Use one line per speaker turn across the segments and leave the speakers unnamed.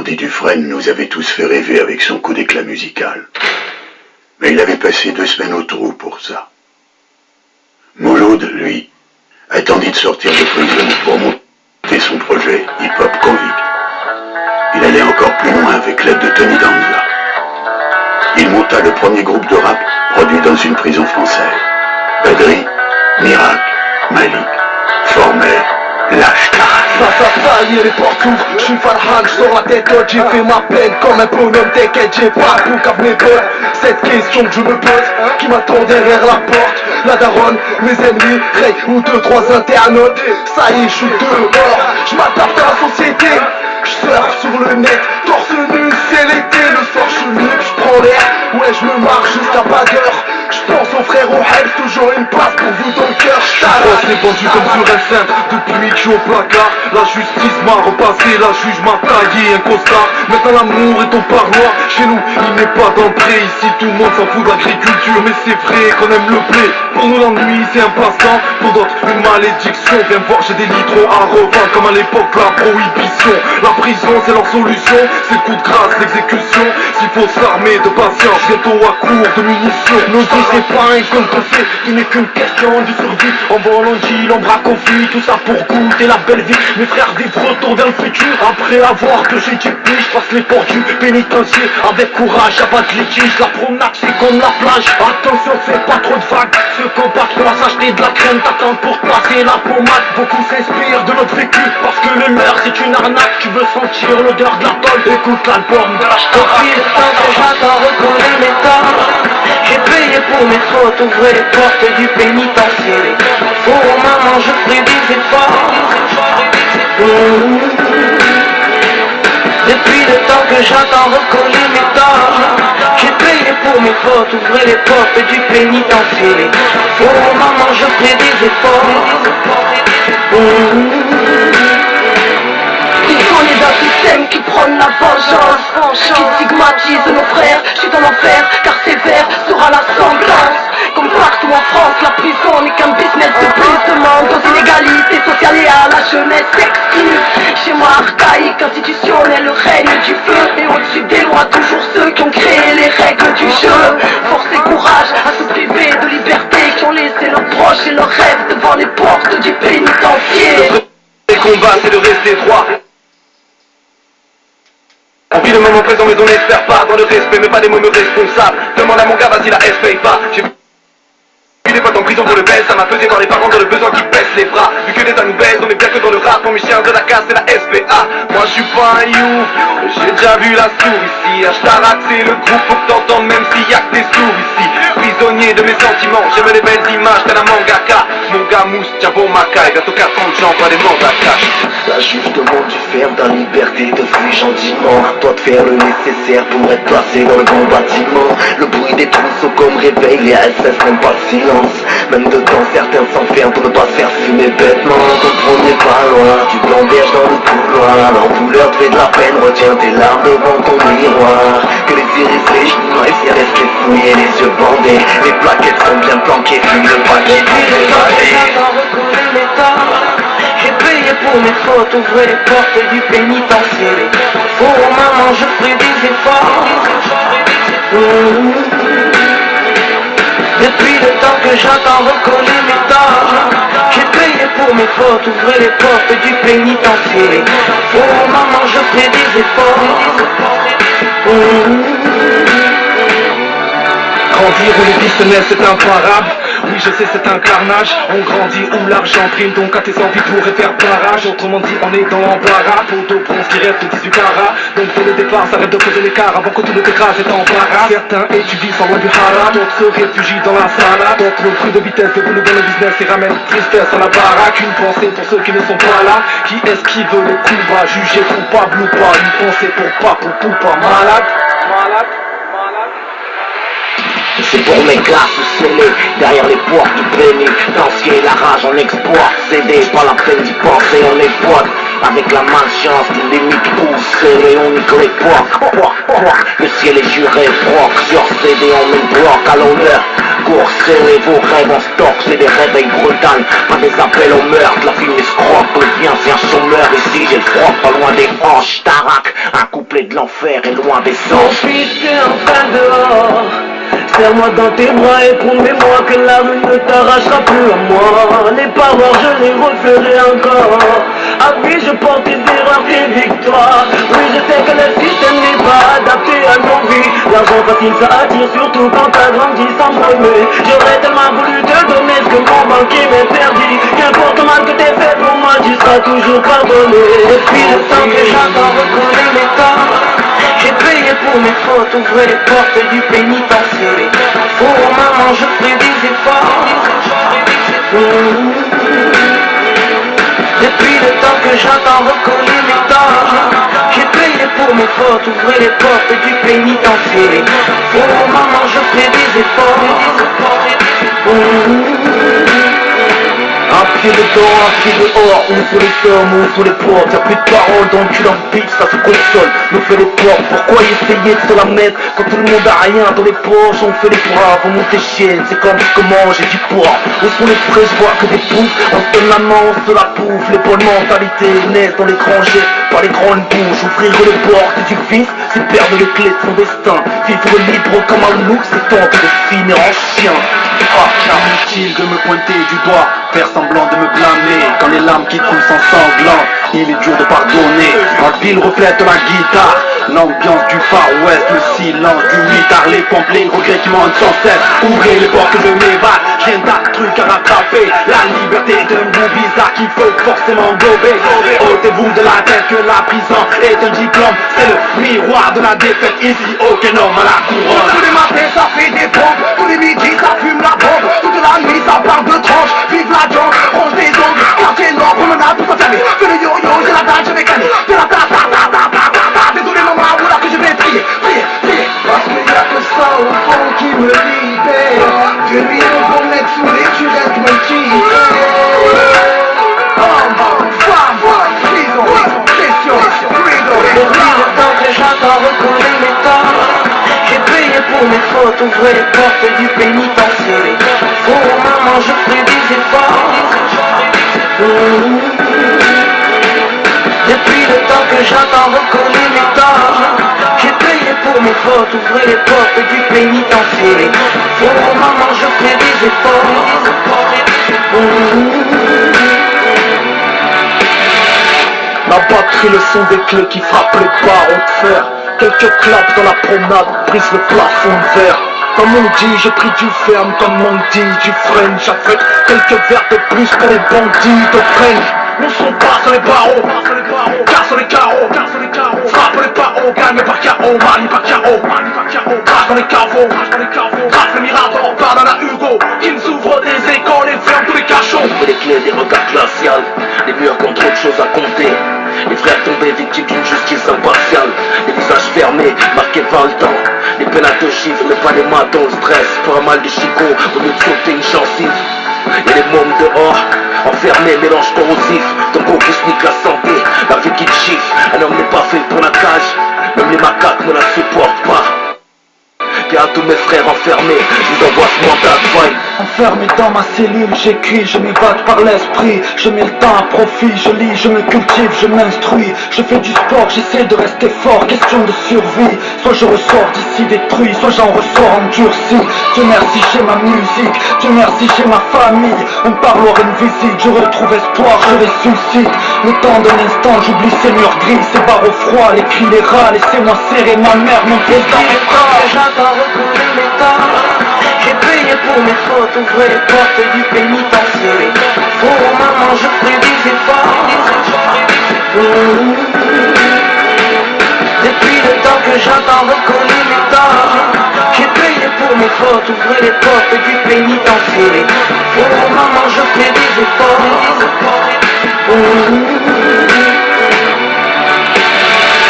Jordi Dufresne nous avait tous fait rêver avec son coup d'éclat musical. Mais il avait passé 2 semaines au trou pour ça. Mouloud, lui, attendit de sortir de prison pour monter son projet hip-hop convict. Il allait encore plus loin avec l'aide de Tony Danza. Il monta le premier groupe de rap produit dans une prison française. Badri, Miracle, Malik, Formel, Lâche
Ça faillit, les portes s'ouvrent, je suis Farhan, je sors la tête haute, j'ai fait ma peine comme un bonhomme, t'inquiète, j'ai pas tout qu'à mes potes. Cette question que je me pose, qui m'attend derrière la porte, la daronne, mes ennemis, Ray ou 2-3 internautes. Ça y est, je suis dehors, je m'adapte à la société, je surfe sur le net, torse nu, c'est l'été, le soir je suis libre, je prends l'air, ouais je me marche jusqu'à pas d'heure. Je pense aux frères au rêve, toujours une place pour vous dans le cœur.
Je répandu comme sur un sein, depuis que je suis au placard. La justice m'a repassé, la juge m'a taillé un costard. Maintenant l'amour est au parloir, chez nous il n'est pas d'entrée. Ici tout le monde s'en fout d'agriculture, mais c'est vrai qu'on aime le blé. Pour nous l'ennui c'est un passe-temps, pour d'autres une malédiction. Viens voir, j'ai des litres à revendre comme à l'époque la prohibition. La prison c'est leur solution, c'est le coup de grâce, l'exécution. S'il faut s'armer de patience, bientôt à court de munitions.
Nos vies c'est pas un conte de fées, il n'est qu'une question de survie. On vole, on deal, on braque, on fuit, tout ça pour goûter la belle vie. Mes frères vivent retour vers le futur, après avoir touché du pied, je passe les portes du pénitencier. Avec courage, y'a pas de litige, la promenade c'est comme la plage. Attention, fais pas trop de vagues, ceux qu'on bat pour s'acheter de la crème, t'attends pour te passer la pommade. Beaucoup s'inspirent de notre vécu, parce que le leur c'est une arnaque. Tu veux sentir l'odeur de la tôle, écoute l'album de la
Depuis le temps que j'attends reconnaître mes torts, j'ai payé pour mes fautes, ouvrez les portes du pénitencier. Oh maman, je ferai des efforts. Depuis le temps que j'attends reconnaître mes torts, j'ai payé pour mes fautes, ouvrez les portes du pénitencier. Oh maman, je ferai des efforts.
Ils sont les d'un système qui prône la vengeance, qui stigmatise nos frères. Je suis dans l'enfer car sévère sera la sentence. Comme partout en France, la prison n'est qu'un business de plus de monde, aux inégalités sociales et à la jeunesse exclue. Chez moi archaïque, institutionnel, le règne du feu. Et au-dessus des lois, toujours ceux qui ont créé les règles du jeu. Force et courage à se priver de liberté, qui ont laissé leurs proches et leurs rêves devant les portes du pénitencier.
Les combats c'est de rester droit. On vit le moment présent mais on n'espère pas dans le respect, mais pas des mots me responsables. Demande à mon gars, vas-y la S paye pas. J'ai vu des potes en prison pour le baisse, ça m'a pesé par les parents dans le besoin qui baissent les bras. Vu que l'État nous baisse, on est bien que dans le rap. Pour mes chiens de la casse c'est la SPA. Moi je suis pas un youf, j'ai déjà vu la sourd ici. H-Tarak c'est le groupe, faut que t'entendes même s'il y a que des sourds ici. Prisonnier de mes sentiments, j'aime les belles images tel un mangaka. Mon gars mousse, tiens bon macaille, bientôt 4 ans que j'envoie des mandats cash.
La juge demande du faire ta liberté de fuir gentiment. À toi de faire le nécessaire pour être placé dans le bon bâtiment. Le bruit des trousseaux comme réveil, les SS n'aiment pas le silence. Même dedans certains s'enferment pour ne pas se faire fumer bêtement. Ton n'est pas loin, tu t'engages dans le couloir. L'ampouleur te fait de la peine, retiens tes larmes devant ton miroir. Que les irréfléchis restent les fouillés, les yeux bandés. Les plaquettes sont bien planquées, fuis le paquet.
J'ai payé pour mes fautes, ouvrez les portes du pénitencier. Oh maman, je ferai des efforts. Depuis le temps que j'attends reconnaître mes torts, j'ai payé pour mes fautes, ouvrez les portes du pénitencier. Oh maman, je ferai des efforts.
Grandir où les business c'est imparable. Oui je sais c'est un carnage. On grandit où l'argent prime, donc à tes envies pourrait faire plein rage. Autrement dit on est dans l'embarras. Pour deux bronzes qui rêvent de 18 carats. Donc dès le départ ça rêve de poser l'écart avant que tout ne t'écrase et t'embarrasse. Certains étudient sans loin du haram, d'autres se réfugient dans la salade. D'autres le fruit de vitesse déboulent dans le business et ramènent tristesse à la baraque. Une pensée pour ceux qui ne sont pas là, qui esquivent les coups bas, jugés coupable ou pas. Une pensée pour pas, pour pas malade.
C'est pour mes gars scellés derrière les portes du béni. L'ancien et la rage en export, cédé, pas la peine d'y penser, on est potes. Avec la malchance, les limites poussent, et on nique les poids. Le ciel est juré, proc, sur CD on met bloc à l'honneur. Cours serré, vos rêves en stock, c'est des réveils brutales. Pas des appels au meurtre, la fumée scroque, le bien c'est un chômeur. Ici j'ai le froid, pas loin des hanches, Tarak, un couple
reflet de l'enfer et loin des
Mon
anges.
fils, t'es enfin dehors. Serre-moi dans tes bras et promets-moi que la rue ne t'arrachera plus à moi. Les paroles, je les referai encore. Ah oui, je porte tes erreurs, tes victoires. Oui, je sais que le système n'est pas adapté à nos vies. L'argent facile, ça attire, surtout quand t'as grandi sans m'aimer. J'aurais tellement voulu te donner ce que mon banquier m'interdit. Qu'importe le mal que t'aies fait pour moi, tu seras toujours pardonné. Depuis le temps que j'entends reconnaître mes torts, j'ai payé pour mes fautes, ouvrez les portes du pénitencier. Pour maman, je ferai des efforts. Depuis le temps que j'entends reconnaître mes torts, j'ai payé pour mes fautes, ouvrez les portes du pénitencier. Pour maman, je ferai des efforts.
Un pied dedans, un pied dehors, ouvre les sommes, ouvre les portes, y'a plus de paroles dans le cul d'un bitch, ça se console, nous fait les portes, pourquoi essayer de se la mettre, quand tout le monde a rien dans les poches, on fait les braves, on monte les chiennes, c'est comme comment j'ai du poids, où sont les frais, je vois que des poufs, on se donne la main, on se la bouffe, les bonnes mentalités naissent dans l'étranger, par les grandes bouches, ouvrir les portes du vice, c'est perdre les clés de son destin, vivre libre comme un loup, c'est tenter de finir en chien. Inutile de me pointer du doigt, faire semblant de me blâmer. Quand les larmes qui coulent sont sanglantes, il est dur de pardonner. Ma ville reflète la guitare, l'ambiance du Far West, le silence du mitard, les pompiers, les regrets qui mentent sans cesse. Ouvrez les portes que je m'évade, j'ai un tas de trucs à rattraper. La liberté est un bout bizarre qu'il faut forcément gober. Ôtez-vous de la tête que la prison est un diplôme, c'est le miroir de la défaite. Ici aucun homme à la couronne.
Tous les matins ça fait des pompes, tous les midis ça fume la bombe, toute la nuit ça parle de tranche, vive la jante, range des ongles, quartier nord, promenade, tout ça fermé, fais le yo-yo, j'ai la dalle, je vais canner, fais la ta, désolé maman, voilà que je vais prier, parce qu'il y a que ça au fond qui me libère, Dieu lui on peut mettre sous les tu restes mon petit, prison, pression,
Depuis le temps que j'entends reconnaître mes torts, j'ai payé pour mes fautes, ouvrez les portes du pénitencier. Pour maman, je ferai des efforts. Depuis le temps que j'entends reconnaître mes torts, j'ai payé pour mes fautes, ouvrez les portes du pénitencier. Pour maman, je ferai des efforts.
La batterie, le son des clés qui frappent les barreaux de fer. Quelques claps dans la promenade, brise le plafond de verre. Comme on dit, j'ai pris du ferme, comme on dit, du frein. J'affecte quelques verres de plus que les bandits de freine. Ne sont pas sur les barreaux, casse sur les carreaux, frappe les barreaux, gagne par KO, manie par KO, crache dans les caveaux, crache les miradors, pardonne à Hugo, qui nous ouvre des écoles et ferme tous les cachots.
Les clés des regards glaciales, les murs qui ont trop de choses à compter. Les frères tombés victimes d'une justice impartiale. Les visages fermés, marqués par le temps. Les pénales de chiffres, les pas les matos, stress. Pour un mal de chicot, au lieu de sauter une gencive. Y'a les mômes dehors, enfermés, mélange corrosif. Ton corps qui nique la santé, la vie qui te chiffre. Un homme n'est pas fait pour la cage, même les macaques ne la supportent pas. Puis à tous mes frères enfermés, je vous envoie ce mandat de vibe.
Enfermé dans ma cellule, j'écris, je m'évade par l'esprit. Je mets le temps à profit, je lis, je me cultive, je m'instruis. Je fais du sport, j'essaie de rester fort, question de survie. Soit je ressors d'ici détruit, soit j'en ressors endurci. Dieu merci j'ai ma musique, Dieu merci j'ai ma famille. Un parloir, une visite, je retrouve espoir, je ressuscite. Le temps d'un instant, j'oublie ces murs gris, ces barreaux froids, les cris, les rats. Laissez-moi serrer ma mère, mon fils dans mes bras.
J'entends reconnaître mes torts, j'ai payé pour mes fautes, ouvrez les portes du pénitencier. Pour maman, je ferai des efforts. Depuis le temps que j'entends reconnaître mes torts, j'ai payé pour mes fautes, ouvrez les portes du pénitencier. Pour maman, je ferai des efforts.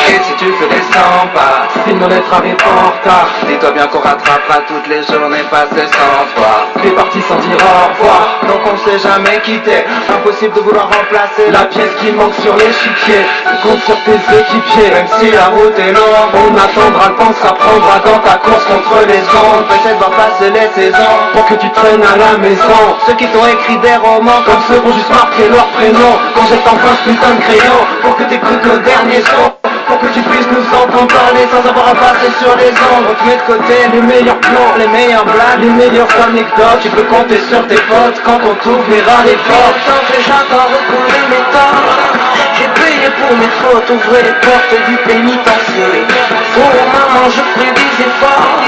Et si tu fais des 100 pas, signe mon être arrive en retard. Dis-toi bien qu'on rattrapera toutes les journées passées sans toi. T'es parti sans dire au revoir, donc on s'est jamais quitté. Impossible de vouloir remplacer la pièce qui manque sur l'échiquier. Compte sur tes équipiers, même si la route est longue. On attendra, le temps se rapprendra dans ta course contre les ondes. Peut-être voir passer les saisons pour que tu traînes à la maison. Ceux qui t'ont écrit des romans, comme ceux qui ont juste marqué leur prénom. Quand j'ai enfin ce putain de crayon, pour que t'écoutes nos derniers sons, pour que tu puisses nous entendre sans avoir à passer sur les ondes. On te met de côté les meilleurs plans, les meilleures blagues, les meilleures anecdotes. Tu peux compter sur tes potes quand on t'ouvrira les portes. Tant que j'attends recoller mes torts, j'ai payé pour mes fautes, ouvrez les portes du pénitencier. Oh maman, je ferai des efforts.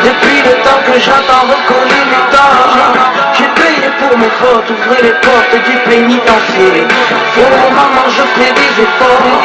Depuis le temps que j'attends recoller mes torts, j'ai payé pour mes fautes, ouvrez les portes du pénitencier. Oh maman, je ferai des efforts.